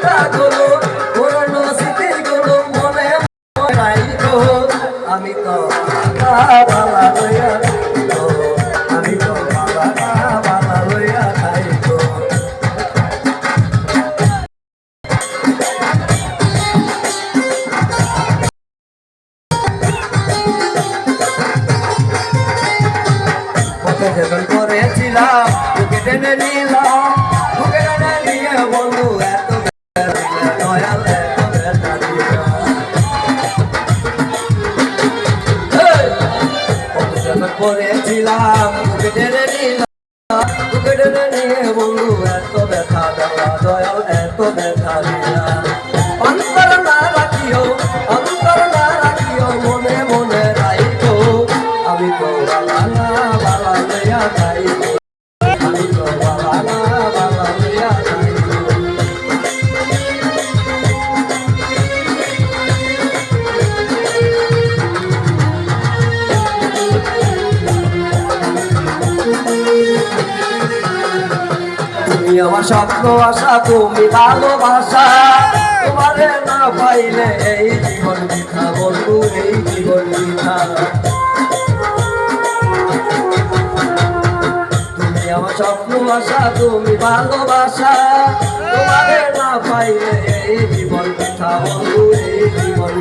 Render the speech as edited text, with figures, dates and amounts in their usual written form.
কথাগুলো পুরনো স্মৃতিগুলো মনে রাখো আমি তো বালা লইয়া আমি তো বালা লইয়া খাইতো যখন করেছিলাম তোকে টেনে নিলাম তোকে টেনে নিয়ে বন্ধু এত দয়াল এত ব্যথা যখন করেছিলাম তোকে টেনে নিলাম তোকে টেনে নিয়ে বন্ধু এত ব্যথা দেওয়া দয়াল এত ব্যথা দিলাম অন্তর না রাখিও মনে মনে রাখো আমি তো বালা বালা লইয়া খাইতো আমি তো বালা বালা লইয়া খাইতো তুমি আমার স্বপ্ন আশা তুমি ভালোবাসা তোমারে না পাইলে এই জীবন বৃথা বন্ধু এই জীবন বৃথা তুমি আমার স্বপ্ন আশা তুমি ভালোবাসা তোমারে না পাইলে এই জীবন বৃথা বন্ধু এই জীবন